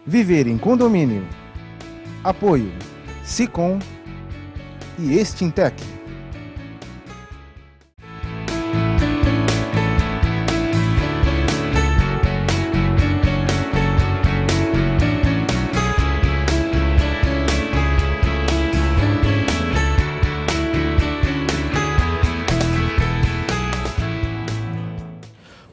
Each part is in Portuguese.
Viver em condomínio. Apoio Sicom e Extintec.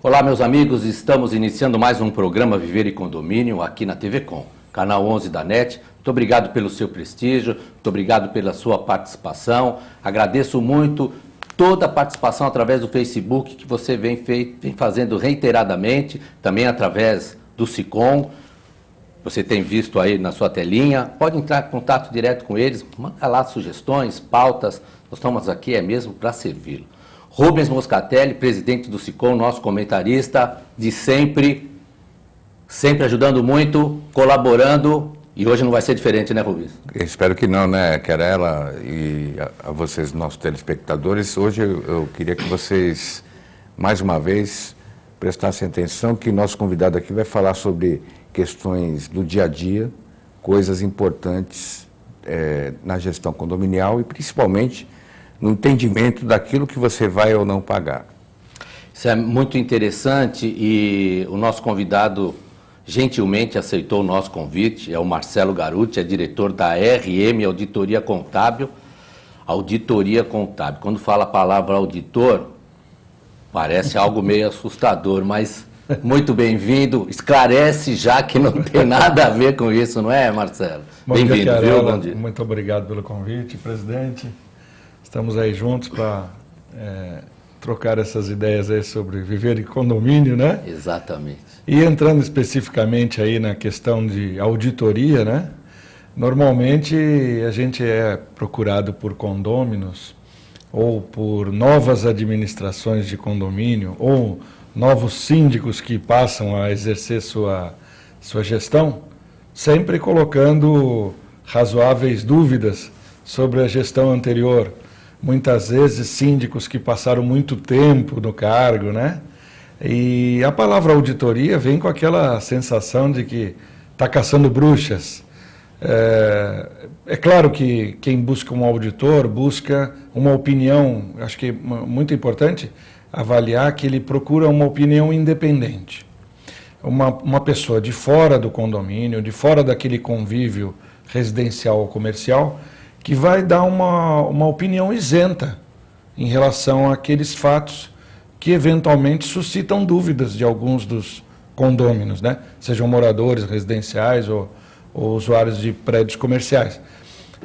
Olá, meus amigos, estamos iniciando mais um programa Viver e Condomínio aqui na TV Com, canal 11 da NET. Muito obrigado pelo seu prestígio, muito obrigado pela sua participação. Agradeço muito toda a participação através do Facebook que você vem fazendo reiteradamente, também através do Sicom. Você tem visto aí na sua telinha. Pode entrar em contato direto com eles, manda lá sugestões, pautas. Nós estamos aqui mesmo para servi-lo. Rubens Moscatelli, presidente do Sicom, nosso comentarista de sempre ajudando muito, colaborando, e hoje não vai ser diferente, né, Rubens? Eu espero que não, né, Querela, e a vocês, nossos telespectadores. Hoje eu queria que vocês, mais uma vez, prestassem atenção que nosso convidado aqui vai falar sobre questões do dia a dia, coisas importantes na gestão condominial e principalmente no entendimento daquilo que você vai ou não pagar. Isso é muito interessante e o nosso convidado gentilmente aceitou o nosso convite, é o Marcelo Garuti, é diretor da RM Auditoria Contábil. Auditoria Contábil, quando fala a palavra auditor, parece algo meio assustador, mas muito bem-vindo, esclarece já que não tem nada a ver com isso, não é, Marcelo? Bem-vindo, viu? Bom dia. Muito obrigado pelo convite, presidente. Estamos aí juntos para trocar essas ideias aí sobre viver em condomínio, né? Exatamente. E entrando especificamente aí na questão de auditoria, né? Normalmente a gente é procurado por condôminos ou por novas administrações de condomínio ou novos síndicos que passam a exercer sua gestão, sempre colocando razoáveis dúvidas sobre a gestão anterior. Muitas vezes síndicos que passaram muito tempo no cargo, né? E a palavra auditoria vem com aquela sensação de que está caçando bruxas. É claro que quem busca um auditor busca uma opinião, acho que é muito importante avaliar que ele procura uma opinião independente. Uma pessoa de fora do condomínio, de fora daquele convívio residencial ou comercial, que vai dar uma opinião isenta em relação àqueles fatos que eventualmente suscitam dúvidas de alguns dos condôminos, né? Sejam moradores residenciais ou usuários de prédios comerciais.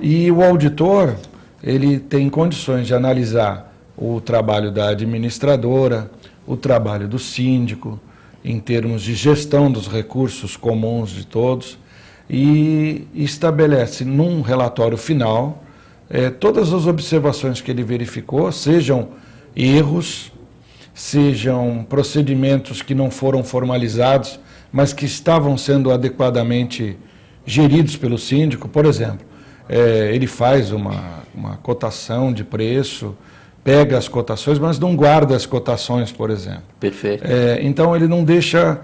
E o auditor, ele tem condições de analisar o trabalho da administradora, o trabalho do síndico, em termos de gestão dos recursos comuns de todos, e estabelece num relatório final todas as observações que ele verificou, sejam erros, sejam procedimentos que não foram formalizados, mas que estavam sendo adequadamente geridos pelo síndico. Por exemplo, ele faz uma cotação de preço, pega as cotações, mas não guarda as cotações, por exemplo. Perfeito. Então ele não deixa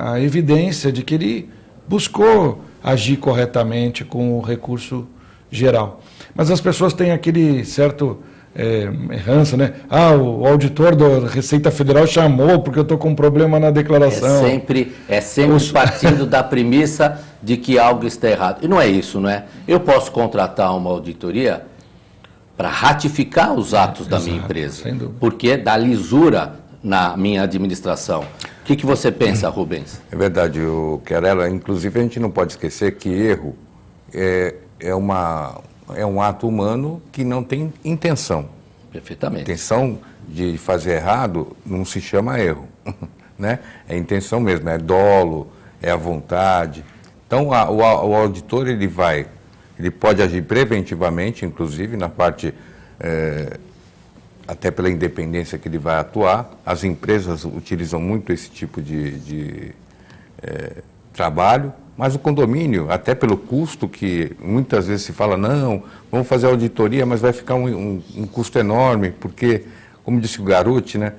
a evidência de que ele buscou agir corretamente com o recurso geral. Mas as pessoas têm aquele certo ranço, né? O auditor da Receita Federal chamou porque eu estou com um problema na declaração. É sempre partindo da premissa de que algo está errado. E não é isso, não é? Eu posso contratar uma auditoria para ratificar os atos da minha empresa, sem dúvida. Porque dá lisura na minha administração. O que você pensa, Rubens? É verdade, Querela. Inclusive, a gente não pode esquecer que erro é um ato humano que não tem intenção. Perfeitamente. Intenção de fazer errado não se chama erro, né? É intenção mesmo, é dolo, é a vontade. Então, o auditor, ele pode agir preventivamente, inclusive, na parte... até pela independência que ele vai atuar. As empresas utilizam muito esse tipo de trabalho, mas o condomínio, até pelo custo que muitas vezes se fala, não, vamos fazer auditoria, mas vai ficar um custo enorme, porque, como disse o Garuti, né?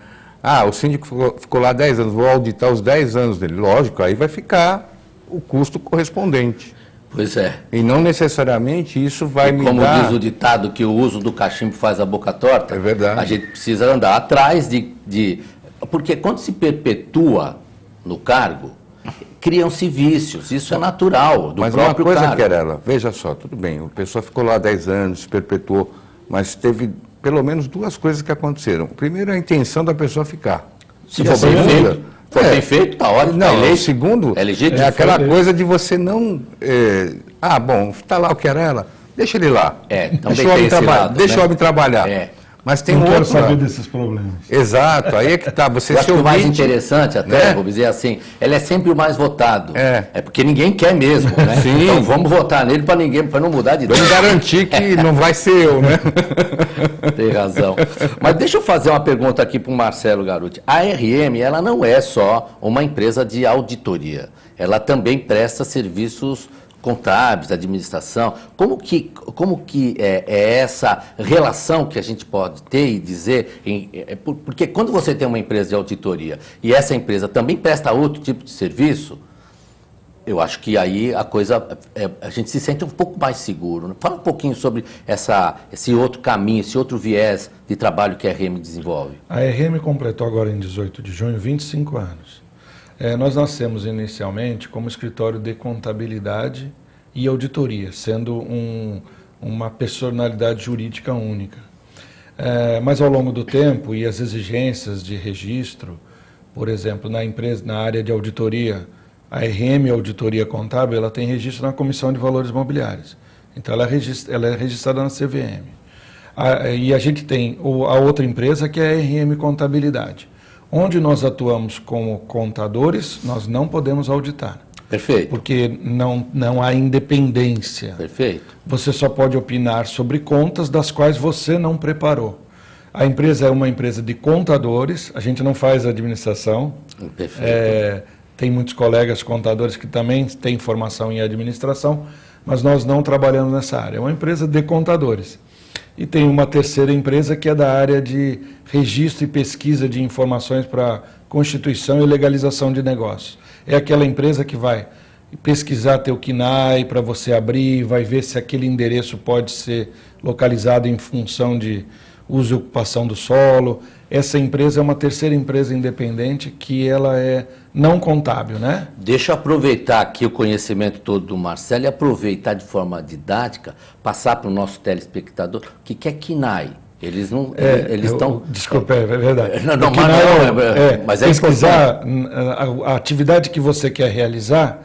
O síndico ficou lá 10 anos, vou auditar os 10 anos dele. Lógico, aí vai ficar o custo correspondente. Pois é. E não necessariamente isso vai me Como dar... diz o ditado que o uso do cachimbo faz a boca torta, É verdade. a gente precisa andar atrás de... Porque quando se perpetua no cargo, criam-se vícios, isso é natural do Mas uma próprio coisa, cargo. Querela, veja só, tudo bem, a pessoa ficou lá 10 anos, se perpetuou, mas teve pelo menos duas coisas que aconteceram. Primeiro, a intenção da pessoa ficar. Se for bem feito, bem feito, tá ótimo, Não, tá eleito. o segundo É legítimo. é aquela coisa de você não... bom, está lá o Querela, deixa ele lá. Também Deixa o homem tem esse trabalhar. lado, Deixa né? o homem trabalhar. É. Mas tem Não quero outro lá. saber desses problemas. Exato, aí é que tá. Você Eu acho se que o mais omite, interessante até, né? Rubens, é assim, ele é sempre o mais votado. É. Porque ninguém quer mesmo, né? Sim. Então vamos votar nele para não mudar de ideia. Vamos garantir que não vai ser eu, né? Tem razão. Mas deixa eu fazer uma pergunta aqui para o Marcelo Garuti. A RM, ela não é só uma empresa de auditoria. Ela também presta serviços contábeis, administração. Como que é essa relação que a gente pode ter e dizer? Porque quando você tem uma empresa de auditoria e essa empresa também presta outro tipo de serviço, eu acho que aí a coisa, a gente se sente um pouco mais seguro, né? Fala um pouquinho sobre esse outro caminho, esse outro viés de trabalho que a RM desenvolve. A RM completou agora em 18 de junho 25 anos. Nós nascemos inicialmente como escritório de contabilidade e auditoria, sendo uma personalidade jurídica única. Mas ao longo do tempo e as exigências de registro, por exemplo, na área de auditoria, a RM Auditoria Contábil, ela tem registro na Comissão de Valores Mobiliários. Então ela é registrada na CVM. E a gente tem a outra empresa que é a RM Contabilidade. Onde nós atuamos como contadores, nós não podemos auditar. Perfeito. Porque não há independência. Perfeito. Você só pode opinar sobre contas das quais você não preparou. A empresa é uma empresa de contadores, a gente não faz administração. Perfeito. Tem muitos colegas contadores que também têm formação em administração, mas nós não trabalhamos nessa área. É uma empresa de contadores. E tem uma terceira empresa que é da área de registro e pesquisa de informações para constituição e legalização de negócios. É aquela empresa que vai pesquisar teu KNAI para você abrir, vai ver se aquele endereço pode ser localizado em função de uso e ocupação do solo. Essa empresa é uma terceira empresa independente que ela é não contábil, né? Deixa eu aproveitar aqui o conhecimento todo do Marcelo e aproveitar de forma didática, passar para o nosso telespectador o que é KNAI. Eles não... eles estão... Desculpa, é verdade. Não, mas é pesquisar a atividade que você quer realizar,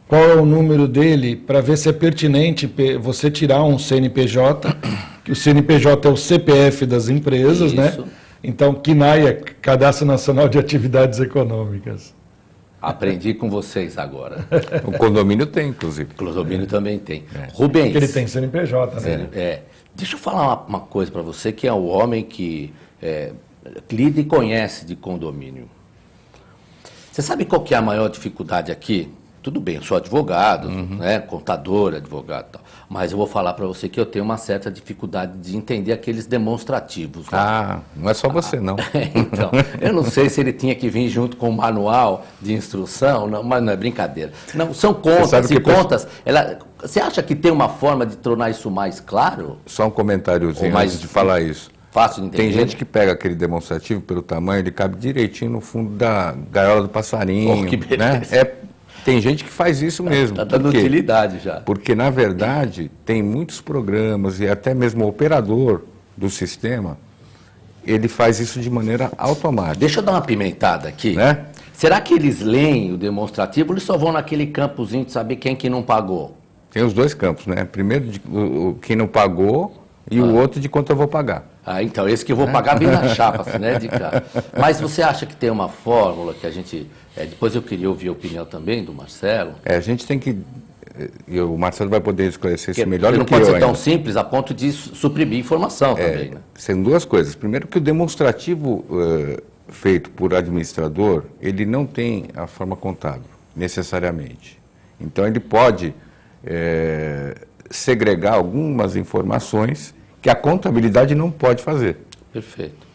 qual é o número dele, para ver se é pertinente você tirar um CNPJ, que o CNPJ é o CPF das empresas, Isso. né? Então, KNAI é Cadastro Nacional de Atividades Econômicas. Aprendi com vocês agora. O condomínio tem, inclusive. O condomínio também tem. Rubens. Porque ele tem CNPJ, né? Deixa eu falar uma coisa para você, que é o homem que lida e conhece de condomínio. Você sabe qual que é a maior dificuldade aqui? Tudo bem, eu sou advogado, né, contador, advogado e tal, mas eu vou falar para você que eu tenho uma certa dificuldade de entender aqueles demonstrativos. Né? Não é só você, não. Então, eu não sei se ele tinha que vir junto com o manual de instrução, não, mas não é brincadeira. Não, são contas e contas. Você acha que tem uma forma de tornar isso mais claro? Só um comentáriozinho antes de falar isso. Fácil de entender. Tem gente que pega aquele demonstrativo pelo tamanho, ele cabe direitinho no fundo da gaiola do passarinho. Que beleza. Né? Tem gente que faz isso mesmo. Está dando utilidade já. Porque, na verdade, tem muitos programas e até mesmo o operador do sistema, ele faz isso de maneira automática. Deixa eu dar uma pimentada aqui. Né? Será que eles leem o demonstrativo ou eles só vão naquele campozinho de saber quem que não pagou? Tem os dois campos, né? Primeiro, quem não pagou e o outro de quanto eu vou pagar. Então, esse que eu vou pagar vem na chapa, né, de cá. Mas você acha que tem uma fórmula que a gente... depois eu queria ouvir a opinião também do Marcelo. A gente tem que... E o Marcelo vai poder esclarecer isso melhor do que eu. Não pode ser tão ainda. Simples a ponto de suprimir informação também. Né? São duas coisas. Primeiro que o demonstrativo feito por administrador, ele não tem a forma contábil, necessariamente. Então ele pode segregar algumas informações que a contabilidade não pode fazer. Perfeito.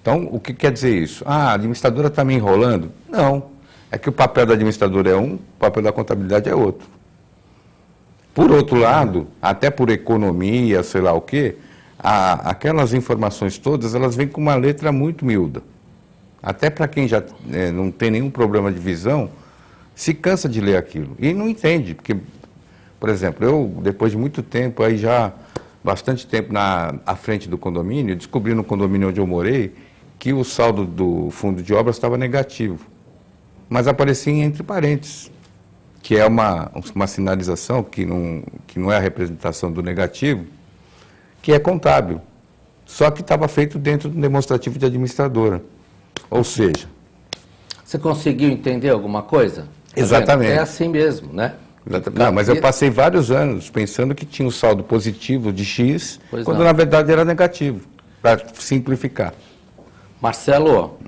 Então, o que quer dizer isso? A administradora está me enrolando? Não. É que o papel do administrador é um, o papel da contabilidade é outro. Por outro lado, até por economia, sei lá o quê, aquelas informações todas, elas vêm com uma letra muito miúda. Até para quem já não tem nenhum problema de visão, se cansa de ler aquilo e não entende. Porque, por exemplo, eu, depois de muito tempo, aí já bastante tempo à frente do condomínio, descobri no condomínio onde eu morei que o saldo do fundo de obras estava negativo. Mas aparecia entre parênteses, que é uma sinalização que não é a representação do negativo, que é contábil. Só que estava feito dentro do demonstrativo de administradora. Ou seja... Você conseguiu entender alguma coisa? Exatamente. É assim mesmo, né? Não, mas eu passei vários anos pensando que tinha um saldo positivo de X, Pois quando não. na verdade era negativo, para simplificar. Marcelo,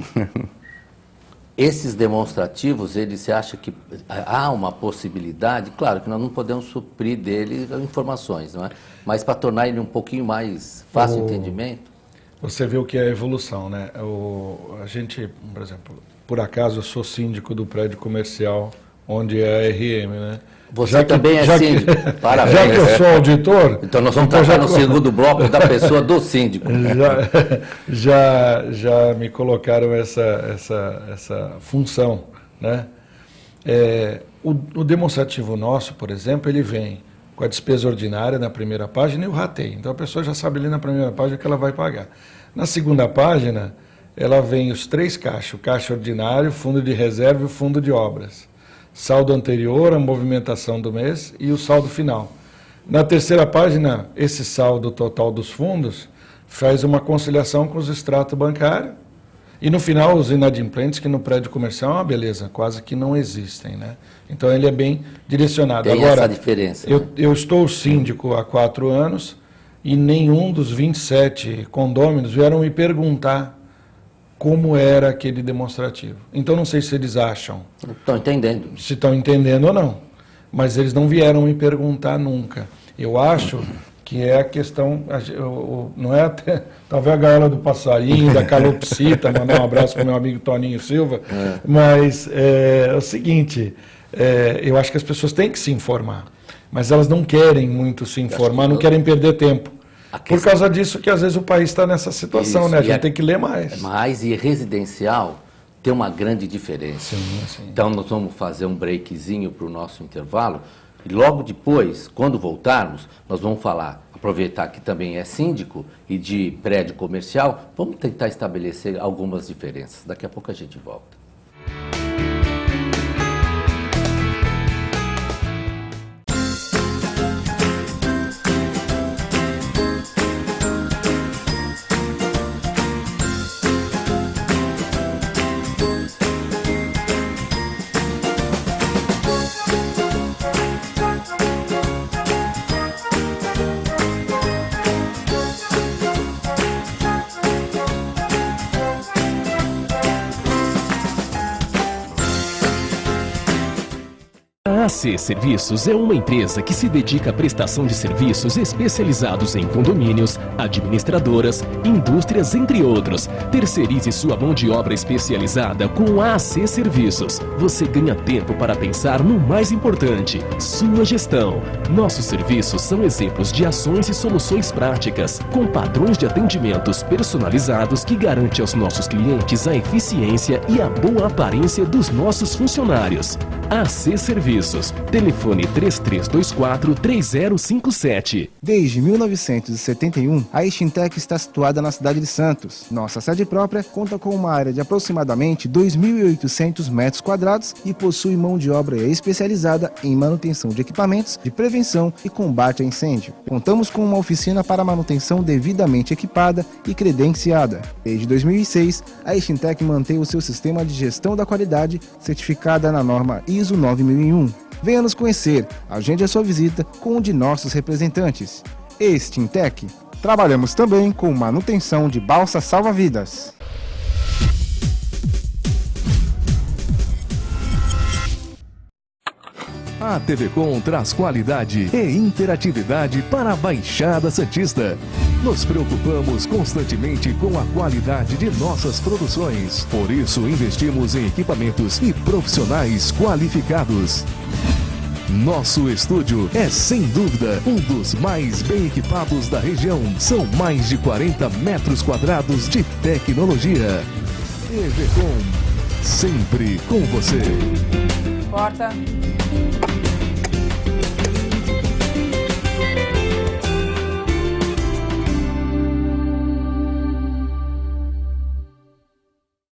esses demonstrativos, você acha que há uma possibilidade? Claro que nós não podemos suprir dele informações, não é? Mas para tornar ele um pouquinho mais fácil de entendimento? Você vê o que é a evolução, né? A gente, por exemplo, por acaso eu sou síndico do prédio comercial onde é a RM, né? Você também é síndico. Parabéns. Já que eu sou auditor... Então nós vamos tratar no segundo bloco da pessoa do síndico. Já me colocaram essa função, né? O demonstrativo nosso, por exemplo, ele vem com a despesa ordinária na primeira página e o rateio. Então a pessoa já sabe ali na primeira página que ela vai pagar. Na segunda página, ela vem os 3 caixas, o caixa ordinário, o fundo de reserva e o fundo de obras. Saldo anterior, a movimentação do mês e o saldo final. Na terceira página, esse saldo total dos fundos faz uma conciliação com os extratos bancários. E no final, os inadimplentes, que no prédio comercial é uma beleza, quase que não existem, né? Então ele é bem direcionado. Tem agora, essa diferença. Eu estou síndico há 4 anos e nenhum dos 27 condôminos vieram me perguntar como era aquele demonstrativo. Então não sei se eles acham... Estão entendendo. Se estão entendendo ou não. Mas eles não vieram me perguntar nunca. Eu acho que é a questão... Não é até... Talvez a gaiola do passarinho, da calopsita, mandar um abraço para o meu amigo Toninho Silva. Mas é o seguinte, eu acho que as pessoas têm que se informar. Mas elas não querem muito se informar, não querem perder tempo. Por causa disso que às vezes o país está nessa situação, né? A gente tem que ler mais. Mais e residencial tem uma grande diferença. Sim. Então nós vamos fazer um breakzinho para o nosso intervalo e logo depois, quando voltarmos, nós vamos aproveitar que também é síndico e de prédio comercial, vamos tentar estabelecer algumas diferenças. Daqui a pouco a gente volta. A AC Serviços é uma empresa que se dedica à prestação de serviços especializados em condomínios, administradoras, indústrias, entre outros. Terceirize sua mão de obra especializada com a AC Serviços. Você ganha tempo para pensar no mais importante, sua gestão. Nossos serviços são exemplos de ações e soluções práticas, com padrões de atendimentos personalizados que garante aos nossos clientes a eficiência e a boa aparência dos nossos funcionários. AC Serviços. Telefone 3324-3057. Desde 1971, a Extintec está situada na cidade de Santos. Nossa sede própria conta com uma área de aproximadamente 2.800 metros quadrados e possui mão de obra especializada em manutenção de equipamentos de prevenção e combate a incêndio. Contamos com uma oficina para manutenção devidamente equipada e credenciada. Desde 2006, a Extintec mantém o seu sistema de gestão da qualidade certificada na norma ISO 9001. Venha nos conhecer, agende a sua visita com um de nossos representantes. Extintec. Trabalhamos também com manutenção de balsas salva-vidas. A TV Com traz qualidade e interatividade para a Baixada Santista. Nos preocupamos constantemente com a qualidade de nossas produções. Por isso, investimos em equipamentos e profissionais qualificados. Nosso estúdio é, sem dúvida, um dos mais bem equipados da região. São mais de 40 metros quadrados de tecnologia. TV Com, sempre com você. Corta.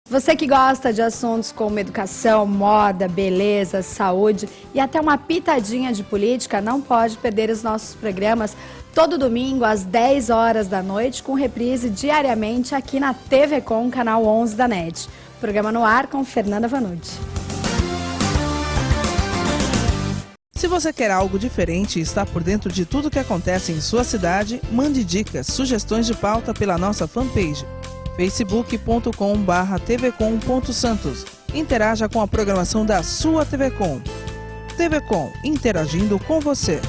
Você que gosta de assuntos como educação, moda, beleza, saúde e até uma pitadinha de política, não pode perder os nossos programas todo domingo às 10 horas da noite, com reprise diariamente aqui na TV Com, canal 11 da NET. Programa no ar com Fernanda Vanucci. Se você quer algo diferente e está por dentro de tudo que acontece em sua cidade, mande dicas, sugestões de pauta pela nossa fanpage facebook.com/tvcom.santos. Interaja com a programação da sua TV Com. TV Com, interagindo com você.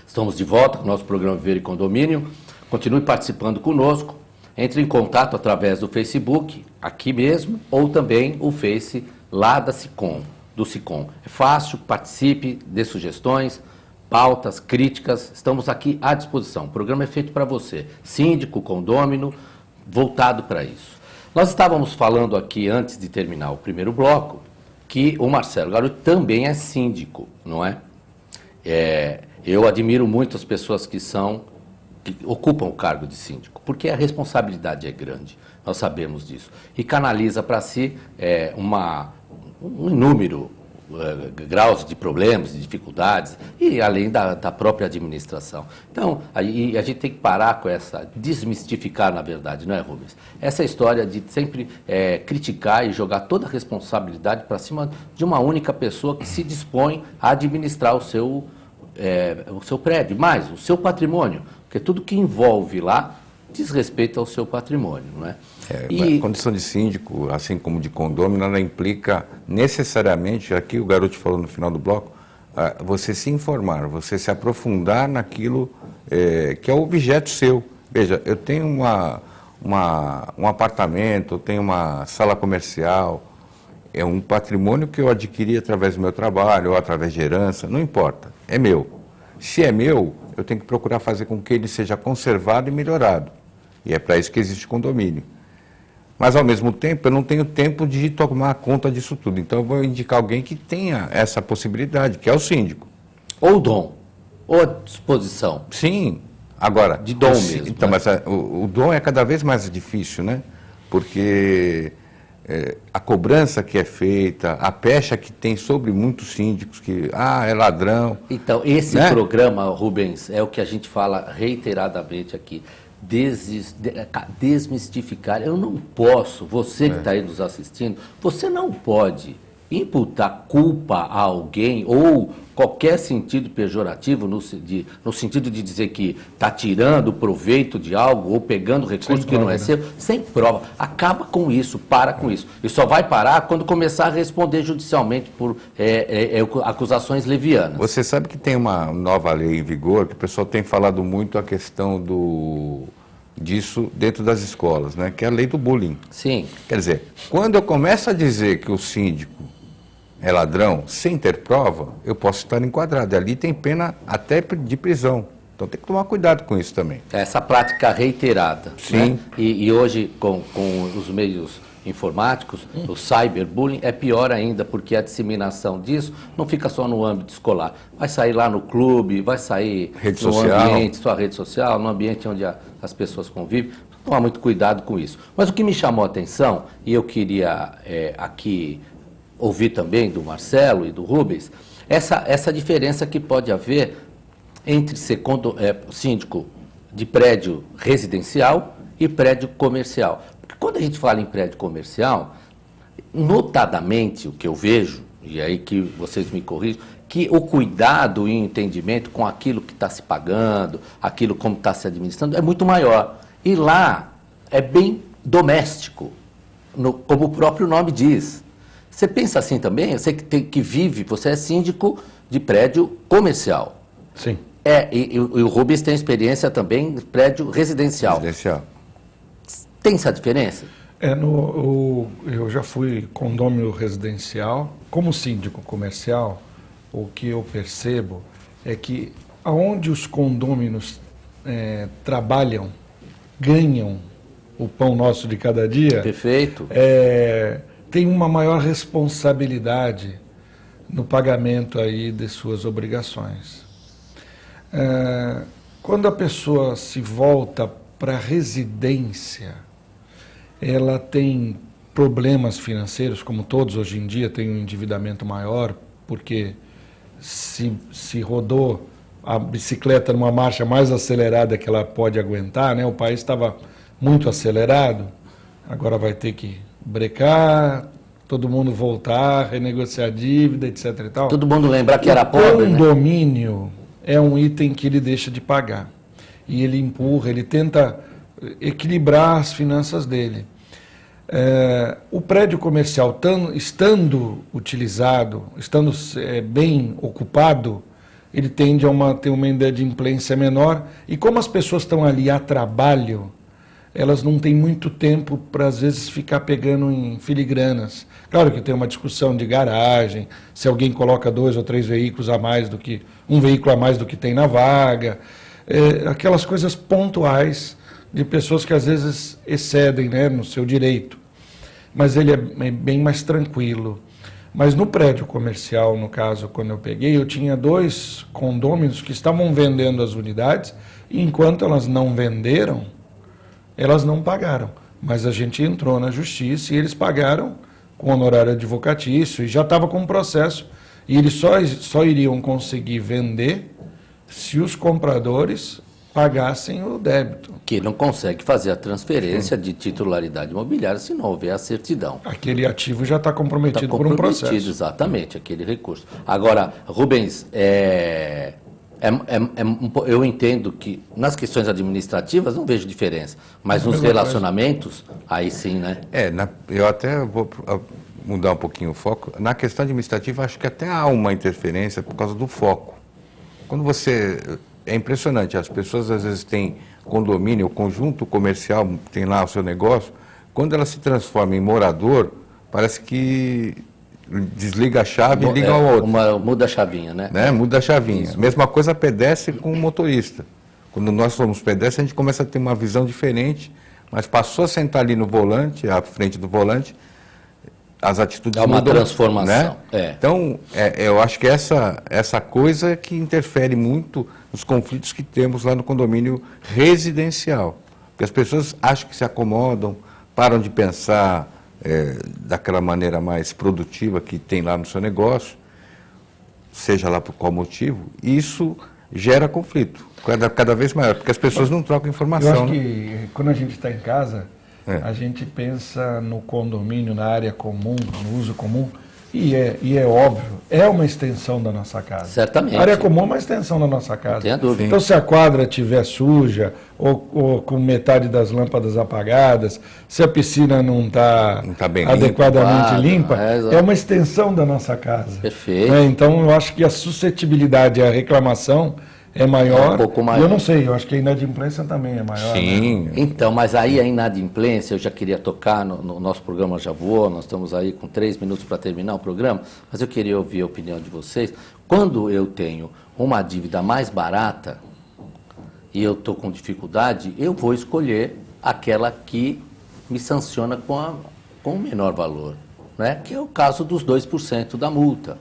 Estamos de volta com o nosso programa Viver e Condomínio. Continue participando conosco. Entre em contato através do Facebook, aqui mesmo, ou também o Face lá da SICOM, do SICOM. É fácil, participe, dê sugestões, pautas, críticas, estamos aqui à disposição. O programa é feito para você, síndico, condômino, voltado para isso. Nós estávamos falando aqui, antes de terminar o primeiro bloco, que o Marcelo Garoto também é síndico, não é? Eu admiro muito as pessoas que ocupam o cargo de síndico, porque a responsabilidade é grande, nós sabemos disso, e canaliza para si um inúmero graus de problemas, de dificuldades, e além da própria administração. Então, a gente tem que parar com desmistificar, na verdade, não é, Rubens? Essa história de sempre criticar e jogar toda a responsabilidade para cima de uma única pessoa que se dispõe a administrar o seu prédio, mais o seu patrimônio, porque tudo que envolve lá diz respeito ao seu patrimônio, não é? A condição de síndico, assim como de condômino, ela implica necessariamente, aqui o Garoto falou no final do bloco, você se informar, você se aprofundar naquilo que é o objeto seu. Veja, eu tenho um apartamento, eu tenho uma sala comercial, é um patrimônio que eu adquiri através do meu trabalho ou através de herança, não importa, é meu. Se é meu, eu tenho que procurar fazer com que ele seja conservado e melhorado. E é para isso que existe condomínio. Mas, ao mesmo tempo, eu não tenho tempo de tomar conta disso tudo. Então, eu vou indicar alguém que tenha essa possibilidade, que é o síndico. Ou dom, ou a disposição. Sim. Agora... De dom mesmo. Então, né? Mas o dom é cada vez mais difícil, né? Porque a cobrança que é feita, a pecha que tem sobre muitos síndicos, que, é ladrão. Então, esse programa, Rubens, é o que a gente fala reiteradamente aqui. Desmistificar. Eu não posso, você que está aí nos assistindo, você não pode imputar culpa a alguém ou qualquer sentido pejorativo no sentido de dizer que está tirando proveito de algo ou pegando recurso que não é seu, sem prova. Acaba com isso, para com isso. E só vai parar quando começar a responder judicialmente por acusações levianas. Você sabe que tem uma nova lei em vigor, que o pessoal tem falado muito a questão disso dentro das escolas, né? Que é a lei do bullying. Sim. Quer dizer, quando eu começo a dizer que o síndico é ladrão, sem ter prova, eu posso estar enquadrado. Ali tem pena até de prisão. Então tem que tomar cuidado com isso também. Essa prática reiterada. Sim. Né? E hoje, com os meios informáticos, o cyberbullying é pior ainda, porque a disseminação disso não fica só no âmbito escolar. Vai sair lá no clube, vai sair ambiente, sua rede social, no ambiente onde as pessoas convivem. Tomar muito cuidado com isso. Mas o que me chamou a atenção, e eu queria aqui ouvir também do Marcelo e do Rubens, essa diferença que pode haver entre ser síndico de prédio residencial e prédio comercial. Porque quando a gente fala em prédio comercial, notadamente o que eu vejo, e aí que vocês me corrigem, que o cuidado e o entendimento com aquilo que está se pagando, aquilo como está se administrando, é muito maior. E lá é bem doméstico, como o próprio nome diz. Você pensa assim também? Você que vive, você é síndico de prédio comercial. Sim. E o Rubens tem experiência também de prédio residencial. Residencial. Tem essa diferença? Eu já fui condômino residencial. Como síndico comercial, o que eu percebo é que aonde os condôminos trabalham, ganham o pão nosso de cada dia, Perfeito. Tem uma maior responsabilidade no pagamento aí de suas obrigações. Quando a pessoa se volta para a residência, ela tem problemas financeiros, como todos hoje em dia, tem um endividamento maior, porque se rodou a bicicleta numa marcha mais acelerada que ela pode aguentar, né? O país estava muito acelerado, agora vai ter que brecar, todo mundo voltar, renegociar a dívida, etc. e tal. Todo mundo lembrar que era pobre, né? O condomínio é um item que ele deixa de pagar. E ele empurra, ele tenta equilibrar as finanças dele. O prédio comercial, estando utilizado, estando bem ocupado, ele tende a ter uma inadimplência menor. E como as pessoas estão ali a trabalho, elas não têm muito tempo para, às vezes, ficar pegando em filigranas. Claro que tem uma discussão de garagem, se alguém coloca 2 ou 3 veículos a mais do que, um veículo a mais do que tem na vaga, aquelas coisas pontuais de pessoas que, às vezes, excedem, né, no seu direito. Mas ele é bem mais tranquilo. Mas no prédio comercial, no caso, quando eu peguei, eu tinha 2 condôminos que estavam vendendo as unidades, e enquanto elas não venderam, elas não pagaram. Mas a gente entrou na justiça e eles pagaram com honorário advocatício, e já estava com um processo, e eles só iriam conseguir vender se os compradores pagassem o débito. Que não consegue fazer a transferência de titularidade imobiliária se não houver a certidão. Aquele ativo já está comprometido por um processo. Exatamente, aquele recurso. Agora, Rubens, eu entendo que nas questões administrativas não vejo diferença, mas nos relacionamentos, aí sim, né? Eu até vou mudar um pouquinho o foco. Na questão administrativa, acho que até há uma interferência por causa do foco. Quando você... É impressionante, as pessoas às vezes têm condomínio, o conjunto comercial tem lá o seu negócio, quando ela se transforma em morador, parece que desliga a chave e liga ao outro. Muda a chavinha, né? Muda a chavinha. Isso. Mesma coisa pedestre com o motorista. Quando nós somos pedestres, a gente começa a ter uma visão diferente, mas passou a sentar ali no volante, à frente do volante, as atitudes mudam. É uma transformação. Né? Então, eu acho que essa coisa que interfere muito nos conflitos que temos lá no condomínio residencial. Porque as pessoas acham que se acomodam, param de pensar daquela maneira mais produtiva que tem lá no seu negócio, seja lá por qual motivo, e isso gera conflito, cada vez maior, porque as pessoas não trocam informação. Eu acho que quando a gente está em casa, a gente pensa no condomínio, na área comum, no uso comum, e é óbvio, é uma extensão da nossa casa. Certamente. A área comum é uma extensão da nossa casa. Não tem dúvida. Então, se a quadra estiver suja, ou com metade das lâmpadas apagadas, se a piscina não está adequadamente limpa, é uma extensão da nossa casa. Perfeito. Então, eu acho que a suscetibilidade à reclamação é maior. Um pouco maior. Eu não sei, eu acho que a inadimplência também é maior. Sim. Né? Então, mas aí a inadimplência, eu já queria tocar no nosso programa, já voou, nós estamos aí com 3 minutos para terminar o programa, mas eu queria ouvir a opinião de vocês. Quando eu tenho uma dívida mais barata e eu estou com dificuldade, eu vou escolher aquela que me sanciona com o menor valor, né? Que é o caso dos 2% da multa.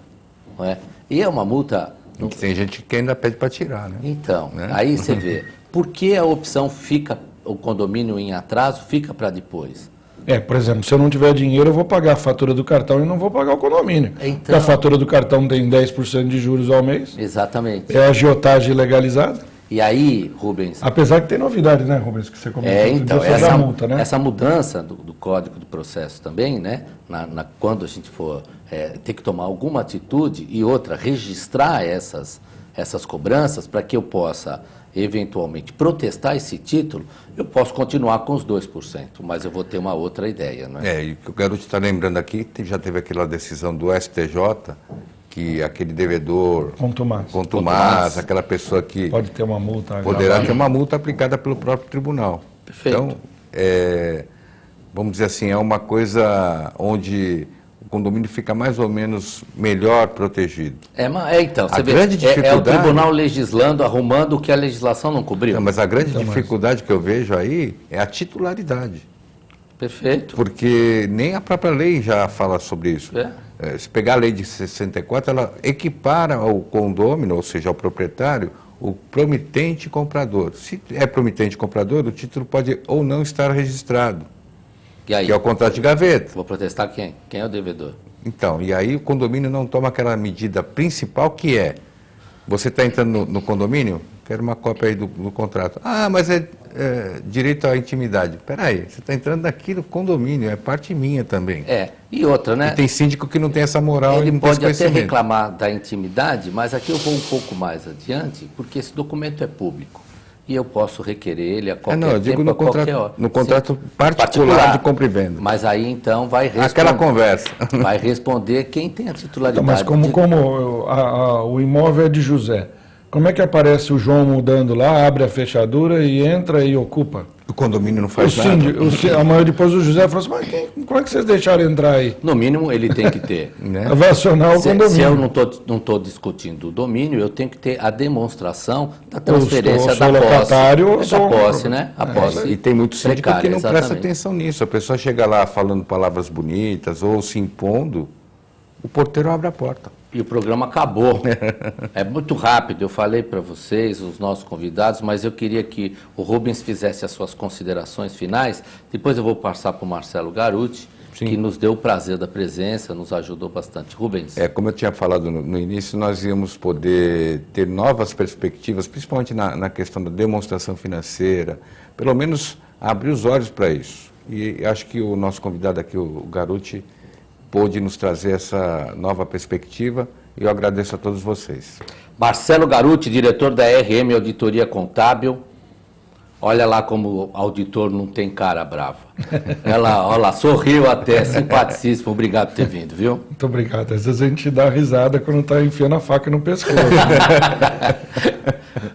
Não é? E é uma multa... Tem gente que ainda pede para tirar, né? Então, aí você vê, por que a opção fica, o condomínio em atraso, fica para depois? Por exemplo, se eu não tiver dinheiro, eu vou pagar a fatura do cartão e não vou pagar o condomínio. Então, porque a fatura do cartão tem 10% de juros ao mês. Exatamente. É a agiotagem legalizada. E aí, Rubens... Apesar que tem novidade, né, Rubens, que você comentou. Então, essa multa, né? Essa mudança do Código do Processo também, né, quando a gente for ter que tomar alguma atitude e outra, registrar essas cobranças para que eu possa, eventualmente, protestar esse título, eu posso continuar com os 2%, mas eu vou ter uma outra ideia, né? E o que o Garuti está lembrando aqui, já teve aquela decisão do STJ, que aquele devedor contumaz, aquela pessoa que pode ter uma multa poderá ter uma multa aplicada pelo próprio tribunal. Perfeito. Então, vamos dizer assim, é uma coisa onde o condomínio fica mais ou menos melhor protegido. Então, você vê, grande dificuldade... é o tribunal legislando, arrumando o que a legislação não cobriu. Não, mas a grande dificuldade que eu vejo aí é a titularidade. Perfeito. Porque nem a própria lei já fala sobre isso. Se pegar a lei de 64, ela equipara ao condômino, ou seja, ao proprietário, o promitente comprador. Se é promitente comprador, o título pode ou não estar registrado, E aí? que é o contrato de gaveta. Vou protestar quem? Quem é o devedor? Então, e aí o condomínio não toma aquela medida principal que é, você está entrando no condomínio, quero uma cópia aí do contrato. Ah, mas é direito à intimidade. Espera aí, você está entrando aqui no condomínio, é parte minha também. E outra, né? E tem síndico que não tem essa moral e Ele não tem esse pode até conhecimento. reclamar da intimidade, mas aqui eu vou um pouco mais adiante, porque esse documento é público. E eu posso requerer ele a qualquer não, eu digo tempo, no a qualquer contrato, hora. no contrato particular de compra e venda. Mas aí, então, vai responder... Aquela conversa. Vai responder quem tem a titularidade. Mas como o imóvel é de José, como é que aparece o João mudando lá, abre a fechadura e entra e ocupa? O condomínio não faz nada. Amanhã depois o José falou assim, mas como é que vocês deixaram entrar aí? No mínimo, ele tem que ter. Né? Vai acionar o condomínio. Se eu não estou discutindo o domínio, eu tenho que ter a demonstração da transferência da posse, né? A posse. E tem muito síndico que não presta exatamente. atenção nisso. A pessoa chega lá falando palavras bonitas ou se impondo, o porteiro abre a porta. E o programa acabou. É muito rápido, eu falei para vocês, os nossos convidados, mas eu queria que o Rubens fizesse as suas considerações finais. Depois eu vou passar para o Marcelo Garuti, que nos deu o prazer da presença, nos ajudou bastante. Rubens. Como eu tinha falado no início, nós íamos poder ter novas perspectivas, principalmente na questão da demonstração financeira, pelo menos abrir os olhos para isso. E acho que o nosso convidado aqui, o Garuti, pôde nos trazer essa nova perspectiva e eu agradeço a todos vocês. Marcelo Garuti, diretor da RM Auditoria Contábil. Olha lá como o auditor não tem cara brava. Ela, olha lá, sorriu até, simpaticíssimo. Obrigado por ter vindo, viu? Muito obrigado. Às vezes a gente dá risada quando está enfiando a faca no pescoço.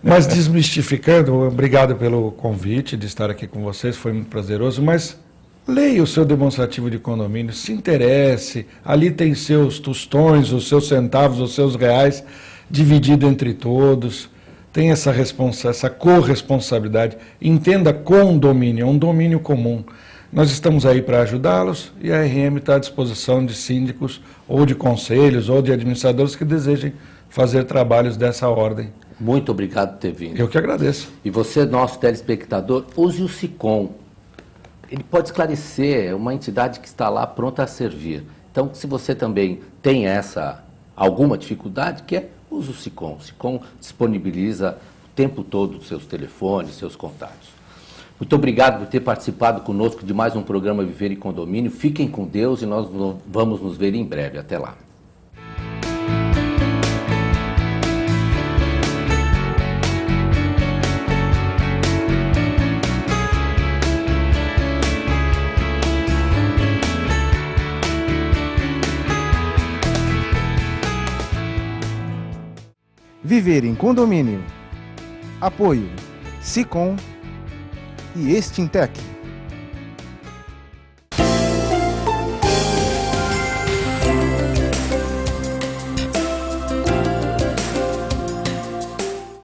Mas desmistificando, obrigado pelo convite de estar aqui com vocês, foi muito prazeroso, mas... leia o seu demonstrativo de condomínio, se interesse, ali tem seus tostões, os seus centavos, os seus reais, dividido entre todos, tem essa corresponsabilidade, entenda condomínio, é um domínio comum. Nós estamos aí para ajudá-los e a RM está à disposição de síndicos ou de conselhos ou de administradores que desejem fazer trabalhos dessa ordem. Muito obrigado por ter vindo. Eu que agradeço. E você, nosso telespectador, use o SICOM. Ele pode esclarecer, é uma entidade que está lá pronta a servir. Então, se você também tem alguma dificuldade, use o SICOM. O SICOM disponibiliza o tempo todo os seus telefones, seus contatos. Muito obrigado por ter participado conosco de mais um programa Viver em Condomínio. Fiquem com Deus e nós vamos nos ver em breve. Até lá. Viver em Condomínio. Apoio SICOM e Extintec.